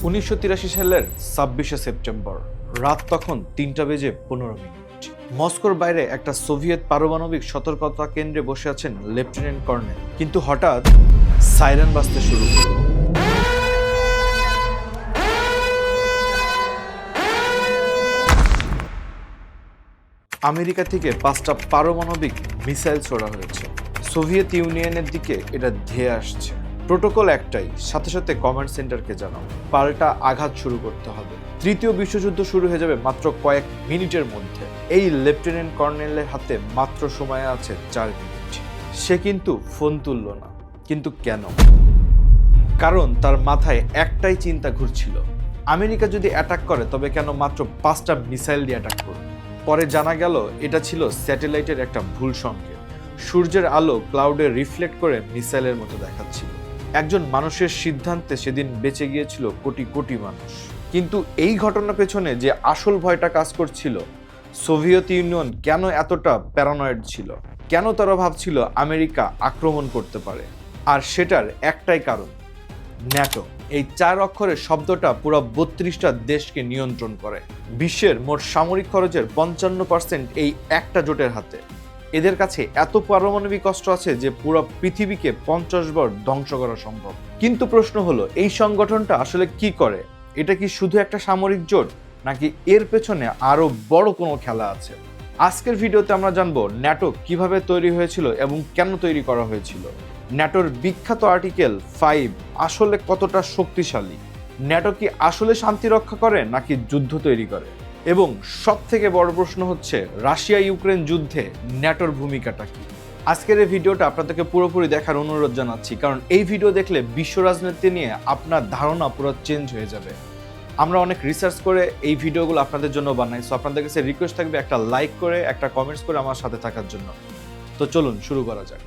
1983 সালের 26শে সেপ্টেম্বর রাত তখন 3:15 মস্কোর বাইরে একটা সোভিয়েত পারমাণবিক সতর্কতা কেন্দ্রে বসে আছেন লেফটেন্যান্ট কর্নেল। কিন্তু হঠাৎ সাইরেন বাজতে শুরু করল। আমেরিকা থেকে 5টা পারমাণবিক মিসাইল ছোড়া হয়েছে। সোভিয়েত ইউনিয়নের দিকে এটা ধেয়ে আসছে। প্রোটোকল একটাই, সাথে সাথে কমান্ড সেন্টারকে জানাও, পাল্টা আঘাত শুরু করতে হবে। তৃতীয় বিশ্বযুদ্ধ শুরু হয়ে যাবে মাত্র কয়েক মিনিটের মধ্যে। এই লেফটেন্যান্ট কর্নেলের হাতে মাত্র সময় আছে 4 মিনিট। সে কিন্তু ফোন তুলল না। কিন্তু কেন? কারণ তার মাথায় একটাই চিন্তা ঘুরছিল, আমেরিকা যদি অ্যাটাক করে তবে কেন মাত্র 5টা মিসাইল দিয়ে অ্যাটাক করবে। পরে জানা গেল এটা ছিল স্যাটেলাইটের একটা ভুল সংকেত। সূর্যের আলো ক্লাউডে রিফ্লেক্ট করে মিসাইলের মতো দেখাচ্ছিল। একজন মানুষের সিদ্ধান্তে সেদিন বেঁচে গিয়েছিল কোটি কোটি মানুষ। কিন্তু এই ঘটনার পেছনে যে আসল ভয়টা কাজ করছিল, সোভিয়েত ইউনিয়ন কেন এতটা প্যারানয়েড ছিল, কেন তারা ভাবছিল আমেরিকা আক্রমণ করতে পারে, আর সেটার একটাই কারণ, ন্যাটো। এই 4 অক্ষরের শব্দটা পুরো 32টা দেশকে নিয়ন্ত্রণ করে। বিশ্বের মোট সামরিক খরচের 55% এই একটা জোটের হাতে। এদের কাছে এত পারমাণবিক অস্ত্র আছে যে পুরো পৃথিবীকে 50 বার ধ্বংস করা সম্ভব। কিন্তু প্রশ্ন হলো, এই সংগঠনটা আসলে কি করে? এটা কি শুধু একটা সামরিক জোট, নাকি এর পেছনে আরো বড় কোনো খেলা আছে? আজকের ভিডিওতে আমরা জানবো ন্যাটো কিভাবে তৈরি হয়েছিল এবং কেন তৈরি করা হয়েছিল। ন্যাটোর বিখ্যাত আর্টিকেল 5 আসলে কতটা শক্তিশালী? ন্যাটো কি আসলে শান্তি রক্ষা করে নাকি যুদ্ধ তৈরি করে? এবং সবথেকে বড় প্রশ্ন হচ্ছে, রাশিয়া ইউক্রেন যুদ্ধে ন্যাটোর ভূমিকাটা কি? আজকের এই ভিডিওটা আপনাদেরকে পুরোপুরি দেখার অনুরোধ জানাচ্ছি, কারণ এই ভিডিও দেখলে বিশ্ব রাজনীতি নিয়ে আপনার ধারণা পুরো চেঞ্জ হয়ে যাবে। আমরা অনেক রিসার্চ করে এই ভিডিওগুলো আপনাদের জন্য বানাই। সো আপনাদের কাছে রিকোয়েস্ট থাকবে একটা লাইক করে, একটা কমেন্টস করে আমার সাথে থাকার জন্য। তো চলুন শুরু করা যাক।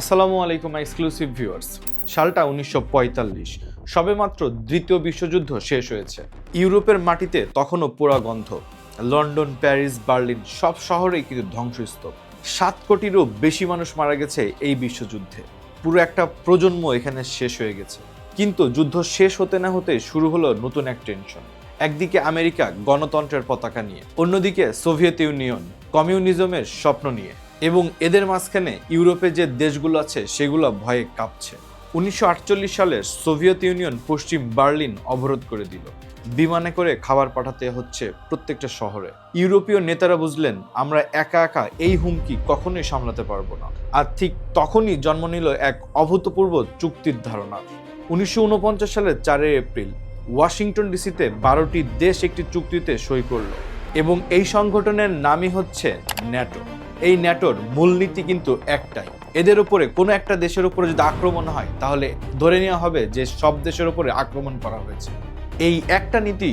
আসসালামু আলাইকুম এক্সক্লুসিভ ভিউয়ার্স। সালটা 1945, সবেমাত্র দ্বিতীয় বিশ্বযুদ্ধ শেষ হয়েছে। ইউরোপের মাটিতে তখনও পোড়া গন্ধ। লন্ডন, প্যারিস, বার্লিন সব শহরেই কিন্তু ধ্বংসস্তূপ। 7 কোটিরও বেশি মানুষ মারা গেছে এই বিশ্বযুদ্ধে। পুরো একটা প্রজন্ম এখানে শেষ হয়ে গেছে। কিন্তু যুদ্ধ শেষ হতে না হতে শুরু হলো নতুন এক টেনশন। একদিকে আমেরিকা গণতন্ত্রের পতাকা নিয়ে, অন্যদিকে সোভিয়েত ইউনিয়ন কমিউনিজমের স্বপ্ন নিয়ে, এবং এদের মাঝখানে ইউরোপে যে দেশগুলো আছে সেগুলো ভয়ে কাঁপছে। 1948 সালে সোভিয়েত ইউনিয়ন পশ্চিম বার্লিন অবরোধ করে দিল। বিমানে করে খাবার পাঠাতে হচ্ছে প্রত্যেকটা শহরে। ইউরোপীয় নেতারা বুঝলেন, আমরা একা একা এই হুমকি কখনোই সামলাতে পারবো না। আর ঠিক তখনই জন্ম নিল এক অভূতপূর্ব চুক্তির ধারণা। 1949 সালের 4 এপ্রিল ওয়াশিংটন ডিসিতে 12টি দেশ একটি চুক্তিতে সই করল, এবং এই সংগঠনের নামই হচ্ছে ন্যাটো। এই ন্যাটোর মূলনীতি কিন্তু একটাই, এদের উপরে কোনো একটা দেশের উপরে যদি আক্রমণ হয় তাহলে ধরে নেওয়া হবে যে সব দেশের উপরে আক্রমণ করা হয়েছে। এই একটা নীতি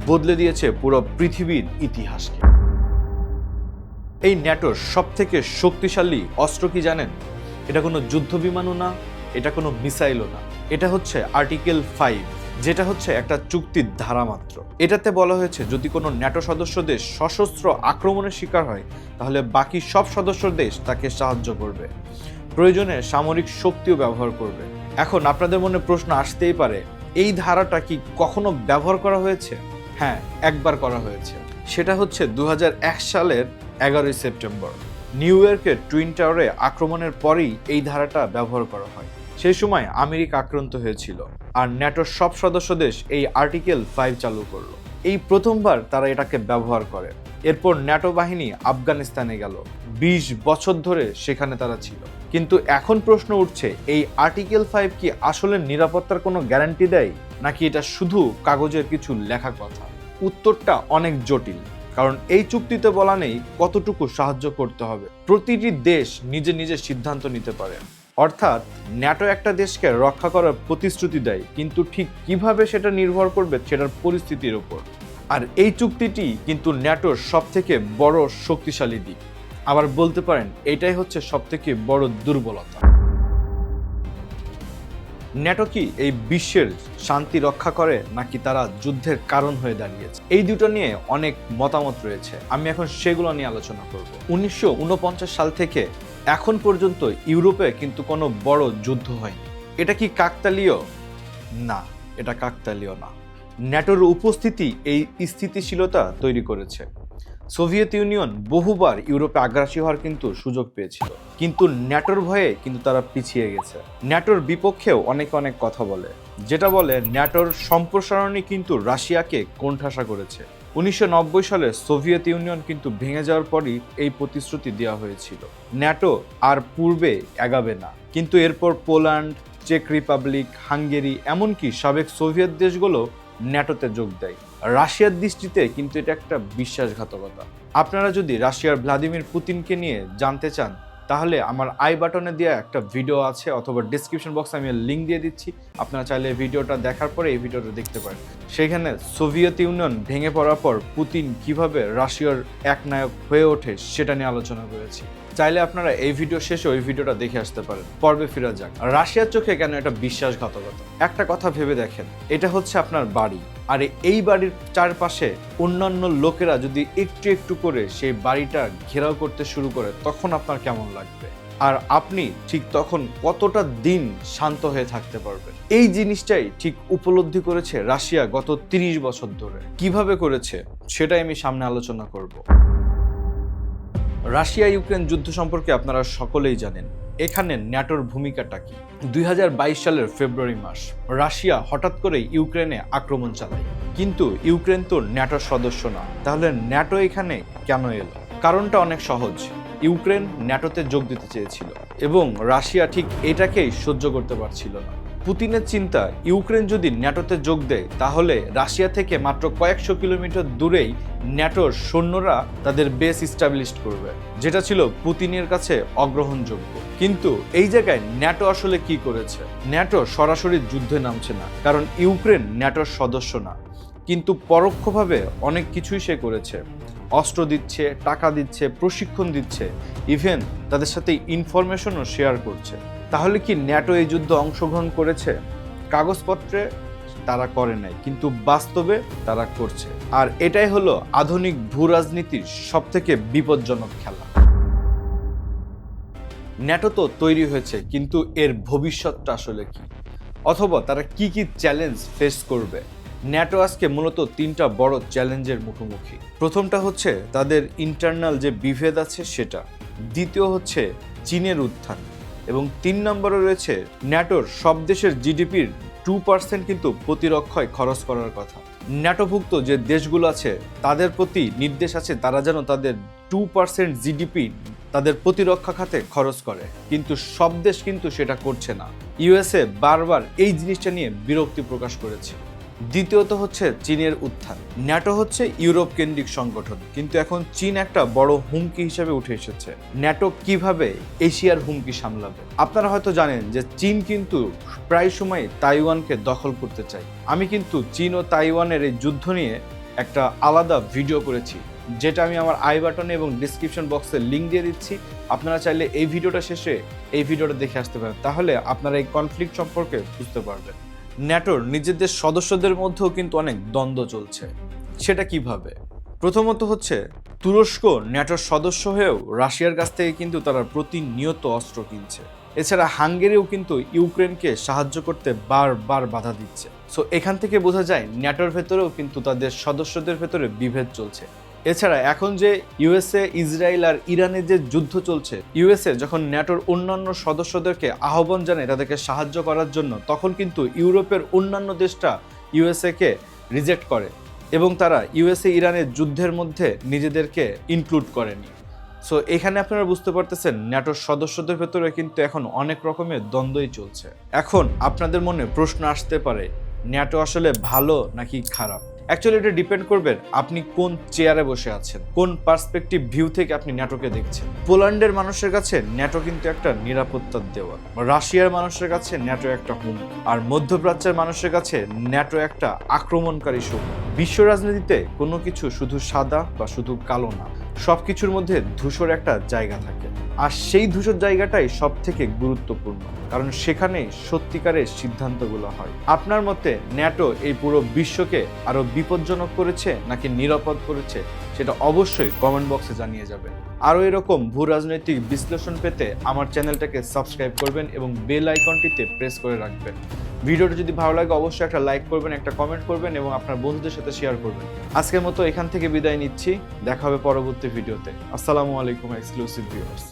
বদলে দিয়েছে পুরো পৃথিবীর ইতিহাসকে। এই ন্যাটোর সবথেকে শক্তিশালী অস্ত্র কি জানেন? এটা কোনো যুদ্ধ বিমানও না, এটা কোনো মিসাইলও না, এটা হচ্ছে আর্টিকেল 5, যেটা হচ্ছে একটা চুক্তির ধারা মাত্র। এটাতে বলা হয়েছে যদি কোনো ন্যাটো সদস্য দেশ সশস্ত্র আক্রমণের শিকার হয় তাহলে বাকি সব সদস্য দেশ তাকে সাহায্য করবে, প্রয়োজনে সামরিক শক্তিও ব্যবহার করবে। এখন আপনাদের মনে প্রশ্ন আসতেই পারে, এই ধারাটা কি কখনো ব্যবহার করা হয়েছে? হ্যাঁ, একবার করা হয়েছে। সেটা হচ্ছে 2001 সালের 11 সেপ্টেম্বর নিউ ইয়র্কের টুইন টাওয়ারে আক্রমণের পরেই এই ধারাটা ব্যবহার করা হয়। সেই সময় আমেরিকা আক্রান্ত হয়েছিল, আর ন্যাটোর সব সদস্য দেশ এই আর্টিকেল 5 চালু করলো। এই প্রথমবার তারা এটাকে ব্যবহার করে। এরপর ন্যাটো বাহিনী আফগানিস্তানে গেল। 20 বছর ধরে সেখানে তারা ছিল। কিন্তু এখন প্রশ্ন উঠছে, এই আর্টিকেল 5 কি আসলে নিরাপত্তার কোনো গ্যারান্টি দেয়, নাকি এটা শুধু কাগজের কিছু লেখা কথা? উত্তরটা অনেক জটিল, কারণ এই চুক্তিতে বলা নেই কতটুকু সাহায্য করতে হবে। প্রতিটি দেশ নিজে নিজে সিদ্ধান্ত নিতে পারে। অর্থাৎ ন্যাটো একটা দেশকে রক্ষা করার প্রতিশ্রুতি দেয়, কিন্তু ঠিক কিভাবে সেটা নির্ভর করবে সেটার পরিস্থিতির উপর। আর এই চুক্তিটি কিন্তু ন্যাটোর সবথেকে বড় শক্তিশালী দিক। আবার বলতে পারেন এটাই হচ্ছে সবথেকে বড় দুর্বলতা। ন্যাটো কি এই বিশ্বের শান্তি রক্ষা করে নাকি তারা যুদ্ধের কারণ হয়ে দাঁড়িয়েছে? এই দুটো নিয়ে অনেক মতামত রয়েছে, আমি এখন সেগুলো নিয়ে আলোচনা করব। 1949 সাল থেকে এখন পর্যন্ত ইউরোপে কিন্তু কোনো বড় যুদ্ধ হয়নি। এটা কি কাকতালীয়? না, এটা কাকতালীয় না। ন্যাটোর উপস্থিতি এই স্থিতিশীলতা তৈরি করেছে। সোভিয়েত ইউনিয়ন বহুবার ইউরোপে আগ্রাসী হওয়ার কিন্তু সুযোগ পেয়েছিল, কিন্তু ন্যাটোর ভয়ে কিন্তু তারা পিছিয়ে গেছে। ন্যাটোর বিপক্ষেও অনেক কথা বলে, যেটা বলে ন্যাটোর সম্প্রসারণই কিন্তু রাশিয়াকে কোণঠাসা করেছে। 1990 সালে সোভিয়েত ইউনিয়ন কিন্তু ভেঙে যাওয়ার পরই এই প্রতিশ্রুতি দেওয়া হয়েছিল, ন্যাটো আর পূর্বে এগাবে না। কিন্তু এরপর পোল্যান্ড, চেক রিপাবলিক, হাঙ্গেরি, এমনকি সাবেক সোভিয়েত দেশগুলো ন্যাটোতে যোগ দেয়। রাশিয়ার দৃষ্টিতে কিন্তু এটা একটা বিশ্বাসঘাতকতা। আপনারা যদি রাশিয়ার ভ্লাদিমির পুতিনকে নিয়ে জানতে চান, তাহলে আমার আই বাটনে দেওয়া একটা ভিডিও আছে, অথবা ডিসক্রিপশন বক্সে আমি লিঙ্ক দিয়ে দিচ্ছি, আপনারা চাইলে ভিডিওটা দেখার পরে এই ভিডিওটা দেখতে পারেন। সেখানে সোভিয়েত ইউনিয়ন ভেঙে পড়ার পর পুতিন কিভাবে রাশিয়ার একনায়ক হয়ে ওঠে সেটা নিয়ে আলোচনা করেছি। চাইলে আপনারা এই ভিডিও শেষে ওই ভিডিওটা দেখে আসতে পারেন। পর্বে ফিরে যাক। রাশিয়ার চোখে কেন এটা বিশ্বাসঘাতকতা? একটা কথা ভেবে দেখেন, এটা হচ্ছে আপনার বাড়ি, আর এই বাড়ির চারপাশে অন্যান্য লোকেরা যদি একটু একটু করে সেই বাড়িটা ঘেরাও করতে শুরু করে, তখন আপনার কেমন লাগবে? আর আপনি ঠিক তখন কতটা দিন শান্ত হয়ে থাকতে পারবেন? এই জিনিসটাই ঠিক উপলব্ধি করেছে রাশিয়া গত 30 বছর ধরে। কিভাবে করেছে সেটাই আমি সামনে আলোচনা করব। রাশিয়া ইউক্রেন যুদ্ধ সম্পর্কে আপনারা সকলেই জানেন। এখানে ন্যাটোর ভূমিকাটা কি? 2022 সালের ফেব্রুয়ারি মাস রাশিয়া হঠাৎ করে ইউক্রেনে আক্রমণ চালায়, কিন্তু ইউক্রেন তো ন্যাটোর সদস্য না। তাহলে ন্যাটো এখানে কেন এলো? কারণটা অনেক সহজ। ইউক্রেন ন্যাটোতে যোগ দিতে চেয়েছিল এবং রাশিয়া ঠিক এটাকেই সহ্য করতে পারছিল না। পুতিনের চিন্তা, ইউক্রেন যদি ন্যাটোতে যোগ দেয় তাহলে রাশিয়া থেকে মাত্র কয়েকশো কিলোমিটার দূরেই ন্যাটোর সৈন্যরা তাদের বেস ইস্টাবলিশ করবে, যেটা ছিল পুতিনের কাছে অগ্রহণযোগ্য। কিন্তু এই জায়গায় ন্যাটো আসলে কি করেছে? ন্যাটো সরাসরি যুদ্ধে নামছে না, কারণ ইউক্রেন ন্যাটোর সদস্য না, কিন্তু পরোক্ষভাবে অনেক কিছুই সে করেছে। অস্ত্র দিচ্ছে, টাকা দিচ্ছে, প্রশিক্ষণ দিচ্ছে, ইভেন তাদের সাথে ইনফরমেশনও শেয়ার করছে। তাহলে কি ন্যাটো এই যুদ্ধে অংশগ্রহণ করেছে? কাগজপত্রে তারা করে নাই, কিন্তু বাস্তবে তারা করছে। আর এটাই হলো আধুনিক ভূ রাজনীতির সবথেকে বিপজ্জনক খেলা। ন্যাটো তো তৈরি হয়েছে, কিন্তু এর ভবিষ্যৎটা আসলে কি? অথবা তারা কি চ্যালেঞ্জ ফেস করবে? ন্যাটো আজকে মূলত 3টা বড় চ্যালেঞ্জের মুখোমুখি। প্রথমটা হচ্ছে তাদের ইন্টারনাল যে বিভেদ আছে সেটা, দ্বিতীয় হচ্ছে চীনের উত্থান, এবং 3 নম্বরে রয়েছে ন্যাটোর সব দেশের জিডিপির 2% কিন্তু প্রতিরক্ষায় খরচ করার কথা। ন্যাটোভুক্ত যে দেশগুলো আছে তাদের প্রতি নির্দেশ আছে তারা যেন তাদের 2% জিডিপি তাদের প্রতিরক্ষা খাতে খরচ করে, কিন্তু সব দেশ কিন্তু সেটা করছে না। ইউএসএ বারবার এই জিনিসটা নিয়ে বিরক্তি প্রকাশ করেছে। দ্বিতীয়ত হচ্ছে চীনের উত্থান। ন্যাটো হচ্ছে ইউরোপ কেন্দ্রিক সংগঠন, কিন্তু এখন চীন একটা বড় হুমকি হিসেবে উঠে এসেছে। ন্যাটো কিভাবে এশিয়ার হুমকি সামলাবে? আপনারা হয়তো জানেন যে চীন কিন্তু প্রায় সময় তাইওয়ানকে দখল করতে চায়। আমি কিন্তু চীন ও তাইওয়ানের এই যুদ্ধ নিয়ে একটা আলাদা ভিডিও করেছি, যেটা আমি আমার আই বাটনে এবং ডিসক্রিপশন বক্সে লিঙ্ক দিয়ে দিচ্ছি। আপনারা চাইলে এই ভিডিওটা শেষে এই ভিডিওটা দেখে আসতে পারেন, তাহলে আপনারা এই কনফ্লিক্ট সম্পর্কে বুঝতে পারবেন। ন্যাটোর নিজেদের সদস্যদের মধ্যেও কিন্তু অনেক দ্বন্দ্ব চলছে। সেটা কিভাবে? প্রথমত হচ্ছে তুরস্ক ন্যাটোর সদস্য হয়েও রাশিয়ার কাছ থেকে কিন্তু তারা প্রতিনিয়ত অস্ত্র কিনছে। এছাড়া হাঙ্গেরিও কিন্তু ইউক্রেনকে সাহায্য করতে বারবার বাধা দিচ্ছে। সো এখান থেকে বোঝা যায় ন্যাটোর ভেতরেও কিন্তু তাদের সদস্যদের ভেতরে বিভেদ চলছে। এছাড়া এখন যে ইউএসএ, ইসরায়েল আর ইরানের যে যুদ্ধ চলছে, ইউএসএ যখন ন্যাটোর অন্যান্য সদস্যদেরকে আহ্বান জানায় তাদেরকে সাহায্য করার জন্য, তখন কিন্তু ইউরোপের অন্যান্য দেশটা ইউএসএকে রিজেক্ট করে এবং তারা ইউএসএ ইরানের যুদ্ধের মধ্যে নিজেদেরকে ইনক্লুড করেনি। সো এখানে আপনারা বুঝতে পারতেছেন ন্যাটোর সদস্যদের ভেতরে কিন্তু এখন অনেক রকমের দ্বন্দ্বই চলছে। এখন আপনাদের মনে প্রশ্ন আসতে পারে, ন্যাটো আসলে ভালো নাকি খারাপ? অ্যাকচুয়ালি এটা ডিপেন্ড করবে আপনি কোন চেয়ারে বসে আছেন, কোন পার্সপেক্টিভ ভিউ থেকে আপনি ন্যাটোকে দেখছেন। পোল্যান্ডের মানুষের কাছে ন্যাটো কিন্তু একটা নিরাপত্তার দেওয়াল, রাশিয়ার মানুষের কাছে ন্যাটো একটা হুমকি, আর মধ্যপ্রাচ্যের মানুষের কাছে ন্যাটো একটা আক্রমণকারী শক্তি। বিশ্ব রাজনীতিতে কোনো কিছু শুধু সাদা বা শুধু কালো না, সবকিছুর মধ্যে ধূসর একটা জায়গা থাকে, আর সেই ধূসর জায়গাটাই সব থেকে গুরুত্বপূর্ণ, কারণ সেখানেই সত্যিকারের সিদ্ধান্তগুলো হয়। আপনার মতে ন্যাটো এই পুরো বিশ্বকে আরো বিপজ্জনক করেছে নাকি নিরাপদ করেছে, সেটা অবশ্যই কমেন্ট বক্সে জানিয়ে যাবেন। আরও এরকম ভূ রাজনৈতিক বিশ্লেষণ পেতে আমার চ্যানেলটাকে সাবস্ক্রাইব করবেন এবং বেল আইকনটিতে প্রেস করে রাখবেন। ভিডিওটা যদি ভালো লাগে অবশ্যই একটা লাইক করবেন, একটা কমেন্ট করবেন এবং আপনার বন্ধুদের সাথে শেয়ার করবেন। আজকের মতো এখান থেকে বিদায় নিচ্ছি, দেখা হবে পরবর্তী ভিডিওতে। আসসালামু আলাইকুম এক্সক্লুসিভ ভিউয়ার্স।